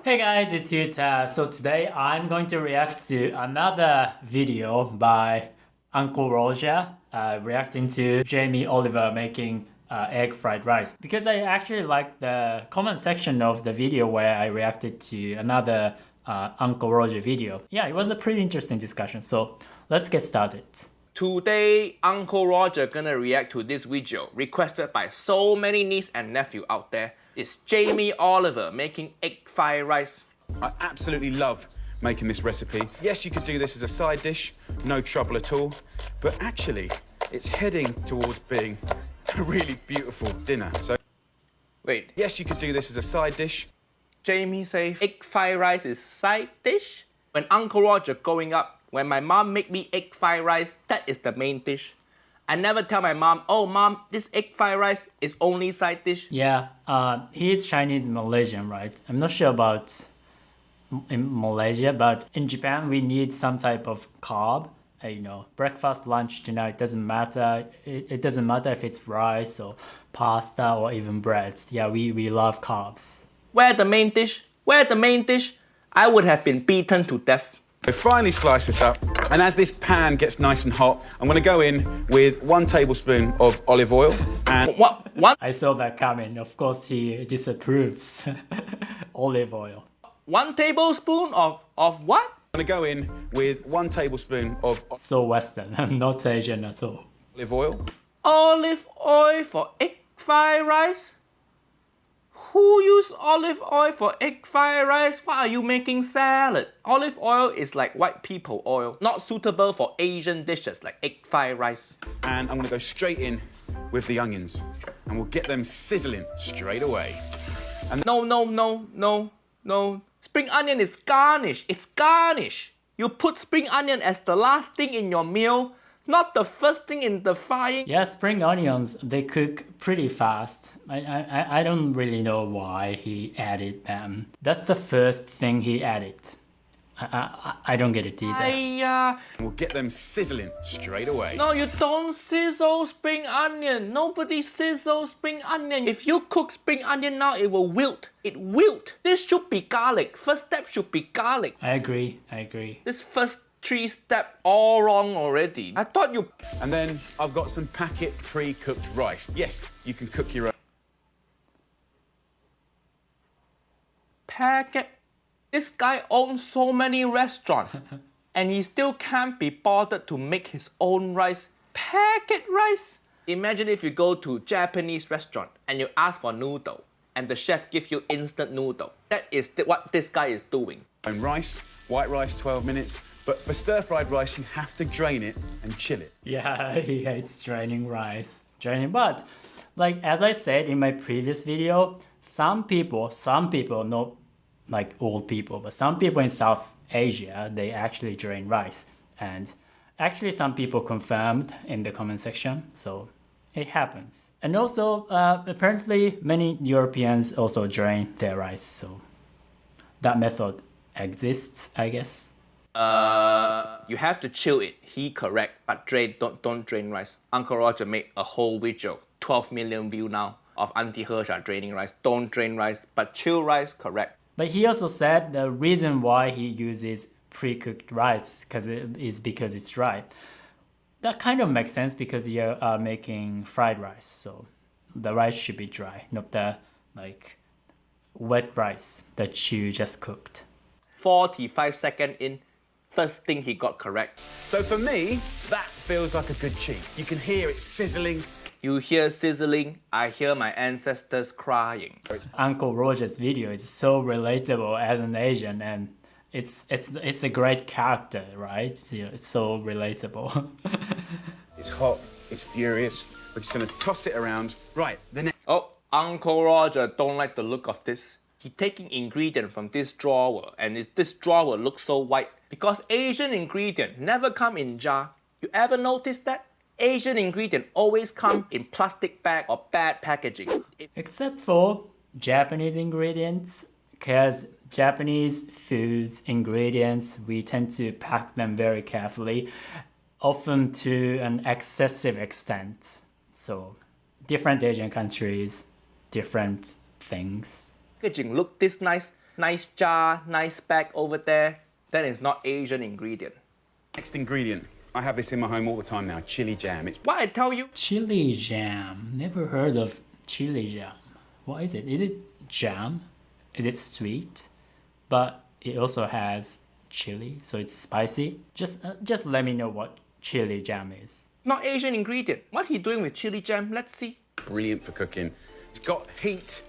Hey guys, it's Yuta. So today I'm going to react to another video by Uncle Roger reacting to Jamie Oliver making egg fried rice. Because I actually like the comment section of the video where I reacted to another Uncle Roger video. Yeah, it was a pretty interesting discussion. So let's get started. Today, Uncle Roger gonna react to this video requested by so many niece and nephew out there. It's Jamie Oliver making egg fried rice. I absolutely love making this recipe. Yes, you could do this as a side dish, no trouble at all. But actually, it's heading towards being a really beautiful dinner. So, Wait, yes, you could do this as a side dish. Jamie say egg fried rice is side dish? When Uncle Roger growing up, when my mom make me egg fried rice, that is the main dish. I never tell my mom, oh mom, this egg fried rice is only side dish. Yeah, he is Chinese Malaysian, right? I'm not sure about in Malaysia, but in Japan we need some type of carb. Breakfast, lunch, dinner, it doesn't matter. It doesn't matter if it's rice or pasta or even bread. Yeah, we love carbs. Where the main dish? Where the main dish? I would have been beaten to death. So finally slice this up. And as this pan gets nice and hot, I'm gonna go in with 1 tablespoon of olive oil and What? I saw that coming. Of course, he disapproves olive oil. 1 tablespoon of what? I'm gonna go in with 1 tablespoon of So Western, not Asian at all. olive oil. Olive oil for egg fried rice? Who use olive oil for egg fried rice? Why are you making salad? Olive oil is like white people oil, not suitable for Asian dishes like egg fried rice. And I'm gonna go straight in with the onions. And we'll get them sizzling straight away. No. Spring onion is garnish. It's garnish. You put spring onion as the last thing in your meal, not the first thing in the frying. Yeah, spring onions, they cook pretty fast. I don't really know why he added them. That's the first thing he added. I don't get it either. We'll get them sizzling straight away. No, you don't sizzle spring onion. Nobody sizzles spring onion. If you cook spring onion now, it will wilt. It wilt. This should be garlic. First step should be garlic. I agree. This first 3 step all wrong already. I thought you... And then I've got some packet pre-cooked rice. Yes, you can cook your own. Packet. This guy owns so many restaurants and he still can't be bothered to make his own rice. Packet rice? Imagine if you go to Japanese restaurant and you ask for noodle and the chef gives you instant noodle. That is what this guy is doing. Own rice, white rice 12 minutes. But for stir-fried rice, you have to drain it and chill it. Yeah, he hates draining rice. But like as I said in my previous video, some people, not like old people, but some people in South Asia, they actually drain rice. And actually some people confirmed in the comment section, so it happens. And also, apparently many Europeans also drain their rice, so that method exists, I guess. You have to chill it. He correct, but don't drain rice. Uncle Roger made a whole video, 12 million view now, of Auntie Hersha draining rice. Don't drain rice, but chill rice, correct. But he also said the reason why he uses pre-cooked rice is because it's dry. That kind of makes sense because you're making fried rice, so the rice should be dry, not the wet rice that you just cooked. 45 seconds in, first thing he got correct. So for me, that feels like a good cheat. You can hear it sizzling. You hear sizzling, I hear my ancestors crying. Uncle Roger's video is so relatable as an Asian, and it's a great character, right? It's so relatable. It's hot, it's furious. We're just gonna toss it around. Right, the next. Oh, Uncle Roger don't like the look of this. He taking ingredient from this drawer, and this drawer looks so white because Asian ingredient never come in jar. You ever notice that? Asian ingredient always come in plastic bag or bad packaging. Except for Japanese ingredients, because Japanese foods ingredients, we tend to pack them very carefully, often to an excessive extent. So different Asian countries, different things. Packaging look this nice, nice jar, nice bag over there. Then it's not Asian ingredient. Next ingredient. I have this in my home all the time now, chili jam. It's What I tell you, Chili jam. Never heard of chili jam. What is it? Is it jam? Is it sweet? But it also has chili, so it's spicy. Just let me know what chili jam is. not Asian ingredient. What he doing with chili jam? Let's see. brilliant for cooking. It's got heat,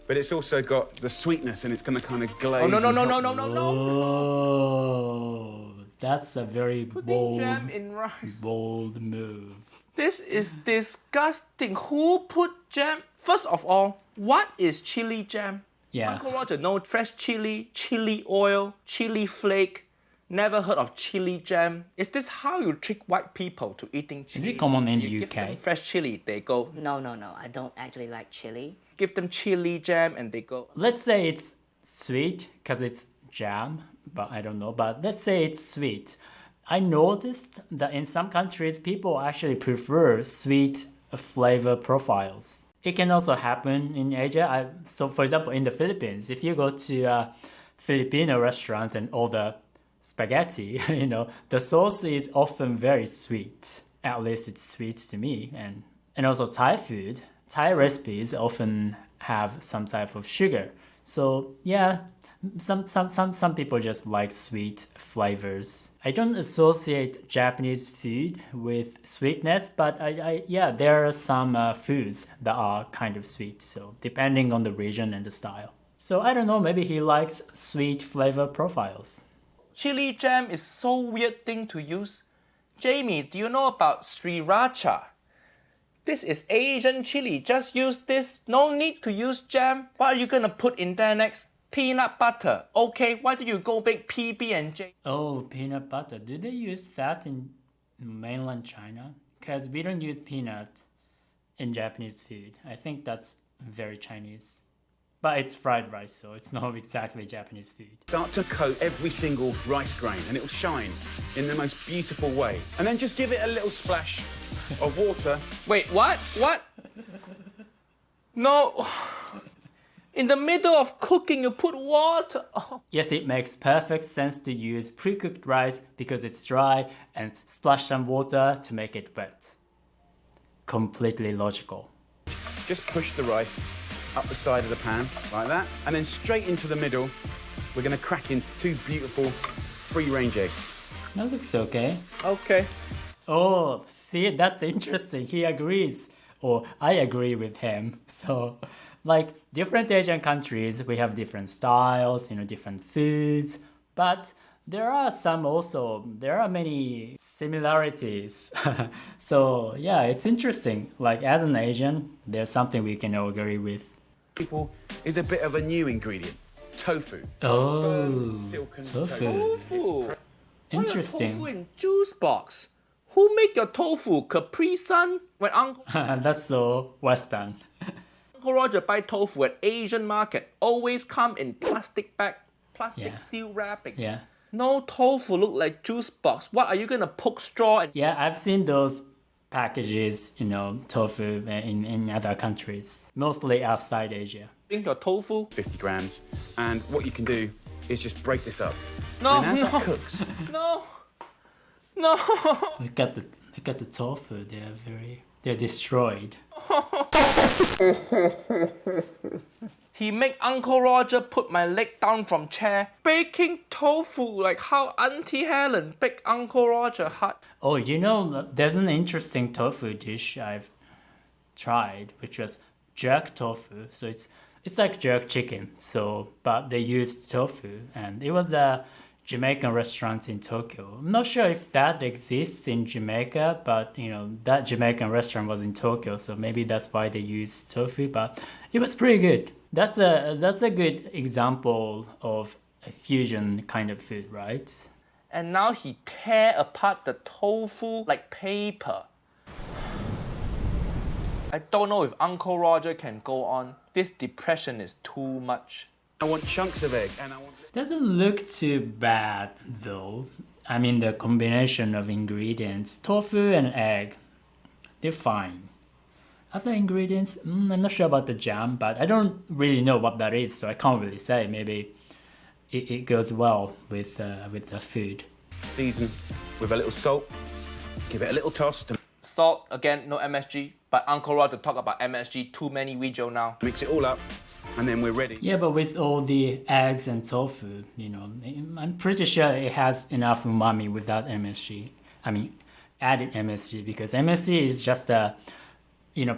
but it's also got the sweetness, and it's going to kind of glaze. Oh, no, no, and no, help- no, no, no, no. Oh, that's a very Putting jam in rice. bold move. This is disgusting. Who put jam? First of all, what is chili jam? Yeah. Uncle Roger, no fresh chili, chili oil, chili flake. Never heard of chili jam. Is this how you trick white people to eating chili? Is it common in You the give them UK? fresh chili, they go. No, I don't actually like chili. Give them chili jam and they go. Let's say it's sweet because it's jam, but I don't know. But let's say it's sweet. I noticed that in some countries, people actually prefer sweet flavor profiles. It can also happen in Asia. So, for example, in the Philippines, if you go to a Filipino restaurant and order spaghetti, the sauce is often very sweet. At least it's sweet to me. And also Thai food. Thai recipes often have some type of sugar. So yeah, some people just like sweet flavors. I don't associate Japanese food with sweetness, but yeah, there are some foods that are kind of sweet. So depending on the region and the style. So I don't know, maybe he likes sweet flavor profiles. Chili jam is so weird thing to use. Jamie, do you know about sriracha? This is Asian chili. Just use this. No need to use jam. What are you gonna put in there next? Peanut butter. Okay, why do you go big PB&J? Oh, peanut butter. Do they use that in mainland China? Because we don't use peanut in Japanese food. I think that's very Chinese. But it's fried rice, so it's not exactly Japanese food. Start to coat every single rice grain, and it will shine in the most beautiful way. And then just give it a little splash of water. Wait, what? What? No. In the middle of cooking, you put water. Oh. Yes, it makes perfect sense to use pre-cooked rice because it's dry and splash some water to make it wet. Completely logical. Just push the rice up the side of the pan, like that. And then straight into the middle, we're going to crack in 2 beautiful free-range eggs. That looks okay. Okay. Oh, see, that's interesting. He agrees, or I agree with him. So, like different Asian countries, we have different styles, different foods, but there are many similarities. So, yeah, it's interesting. Like as an Asian, there's something we can all agree with. People is a bit of a new ingredient, tofu. Oh, Silken tofu. Tofu. Interesting. Tofu in juice box. Who make your tofu? Capri Sun? When Uncle That's so Western. Roger buy tofu at Asian market, always come in plastic bag, plastic Yeah. seal wrapping. Yeah. No tofu look like juice box. What are you gonna poke straw and Yeah, I've seen those packages, tofu in other countries, mostly outside Asia. drink your tofu? 50 grams. And what you can do is just break this up. No, and as no, that cooks, no, no. Look at the tofu. They're destroyed. He make Uncle Roger put my leg down from chair. Baking tofu like how Auntie Helen baked Uncle Roger hot. Oh, there's an interesting tofu dish I've tried, which was jerk tofu. So it's like jerk chicken. So, but they used tofu, and it was a Jamaican restaurant in Tokyo. I'm not sure if that exists in Jamaica, but that Jamaican restaurant was in Tokyo, so maybe that's why they used tofu. But it was pretty good. That's a good example of a fusion kind of food, right? And now he tear apart the tofu like paper. I don't know if Uncle Roger can go on. This depression is too much. I want chunks of egg, and I want... Doesn't look too bad though. I mean, the combination of ingredients, tofu and egg, they're fine. Other ingredients, I'm not sure about the jam, but I don't really know what that is, so I can't really say. Maybe it goes well with the food. Season with a little salt. Give it a little toss to Salt, again, no MSG. But Uncle Roger talk about MSG too many video now. mix it all up, and then we're ready. Yeah, but with all the eggs and tofu, I'm pretty sure it has enough umami without MSG. I mean, added MSG, because MSG is just a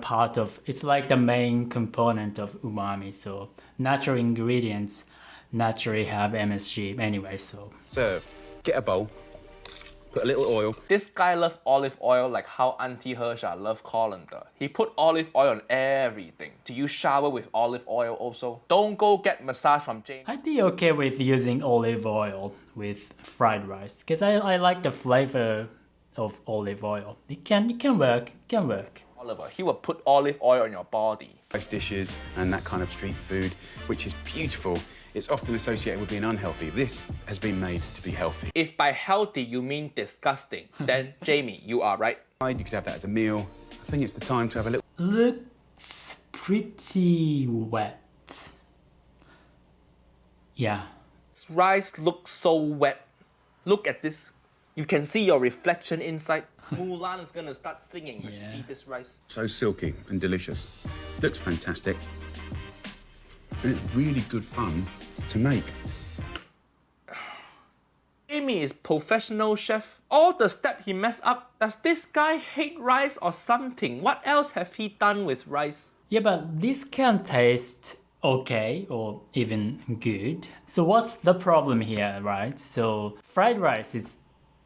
part of, it's like the main component of umami. So natural ingredients naturally have MSG anyway. So Serve. Get a bowl. Put a little oil. This guy loves olive oil like how Auntie Hersha love colander. He put olive oil on everything. Do you shower with olive oil also? Don't go get massage from Jamie. I'd be okay with using olive oil with fried rice, because I like the flavor of olive oil. It can work. It can work. Oliver, he will put olive oil on your body. Rice dishes and that kind of street food, which is beautiful. It's often associated with being unhealthy. This has been made to be healthy. If by healthy you mean disgusting, then Jamie, you are right. You could have that as a meal. I think it's the time to have a little. Looks pretty wet. Yeah. This rice looks so wet. Look at this. You can see your reflection inside. Mulan is gonna start singing when she sees this rice. So silky and delicious. Looks fantastic. And it's really good fun to make. Jamie is professional chef. All the step he messed up. Does this guy hate rice or something? What else have he done with rice? Yeah, but this can taste okay or even good. So what's the problem here, right? So fried rice is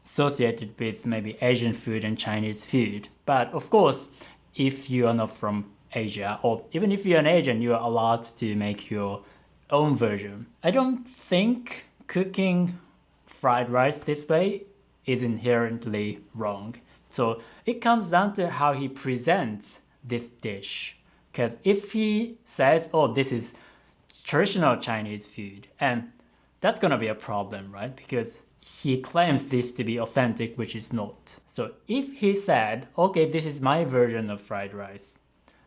associated with maybe Asian food and Chinese food. But of course, if you are not from Asia, or even if you're an Asian, you are allowed to make your own version. I don't think cooking fried rice this way is inherently wrong. So it comes down to how he presents this dish. Because if he says, oh, this is traditional Chinese food, and that's gonna be a problem, right? Because he claims this to be authentic, which is not. So if he said, okay, this is my version of fried rice,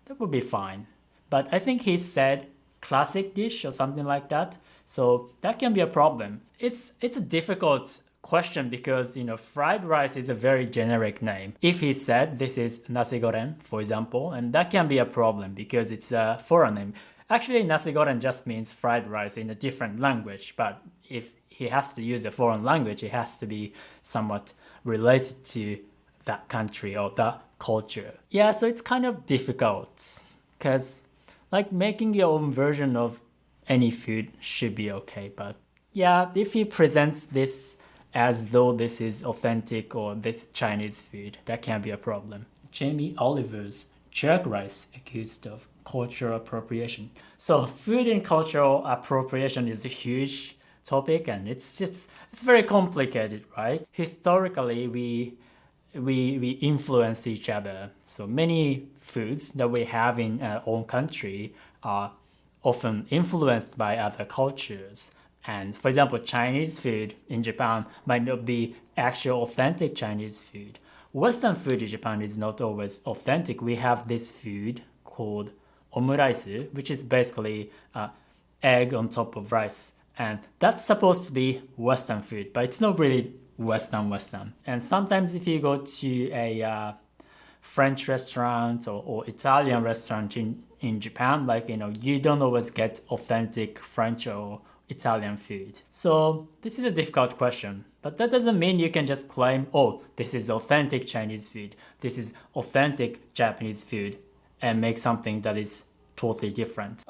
that would be fine. But I think he said classic dish or something like that. So that can be a problem. It's a difficult question because, fried rice is a very generic name. If he said this is nasi goreng, for example, and that can be a problem because it's a foreign name. Actually, nasi goreng just means fried rice in a different language, but if he has to use a foreign language, it has to be somewhat related to that country or that culture. Yeah, so it's kind of difficult because making your own version of any food should be okay. But yeah, if he presents this as though this is authentic or this Chinese food, that can be a problem. Jamie Oliver's jerk rice accused of cultural appropriation. So food and cultural appropriation is a huge topic, and it's very complicated, right? Historically, we influenced each other. So many foods that we have in our own country are often influenced by other cultures. And for example, Chinese food in Japan might not be actual authentic Chinese food. Western food in Japan is not always authentic. We have this food called omuraisu, which is basically egg on top of rice. And that's supposed to be Western food, but it's not really Western. And sometimes if you go to a French restaurant or Italian restaurant in Japan, you don't always get authentic French or Italian food. So this is a difficult question, but that doesn't mean you can just claim, oh, this is authentic Chinese food, this is authentic Japanese food, and make something that is totally different.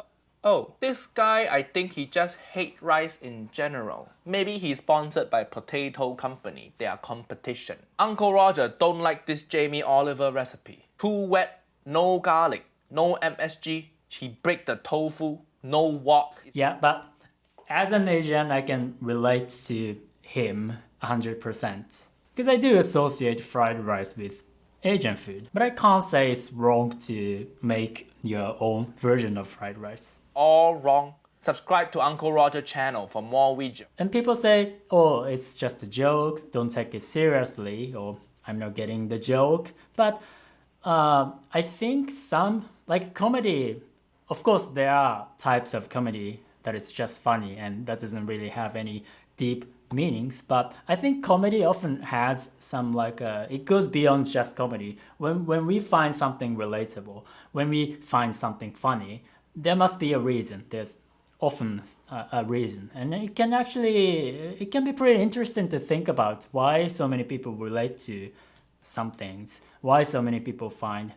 Oh, this guy, I think he just hate rice in general. Maybe he's sponsored by potato company. They are competition. Uncle Roger don't like this Jamie Oliver recipe. Too wet, no garlic, no MSG. He break the tofu, no wok. Yeah, but as an Asian, I can relate to him 100%. Because I do associate fried rice with Asian food. But I can't say it's wrong to make your own version of fried rice. All wrong. Subscribe to Uncle Roger channel for more videos. And people say, oh, it's just a joke, don't take it seriously, or I'm not getting the joke. But I think some, like comedy, of course, there are types of comedy that it's just funny and that doesn't really have any deep meanings. But I think comedy often has some it goes beyond just comedy. When we find something relatable, when we find something funny, there must be a reason. There's often a reason, and it can be pretty interesting to think about why so many people relate to some things, why so many people find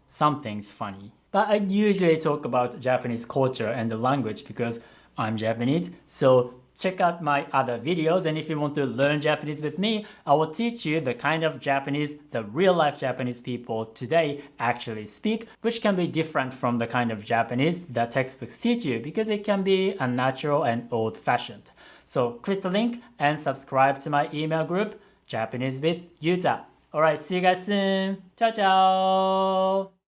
some things funny. But I usually talk about Japanese culture and the language because I'm Japanese. So check out my other videos, and if you want to learn Japanese with me, I will teach you the kind of Japanese the real life Japanese people today actually speak, which can be different from the kind of Japanese that textbooks teach you because it can be unnatural and old-fashioned. So click the link and subscribe to my email group, Japanese with Yuta. Alright, see you guys soon. Ciao, ciao.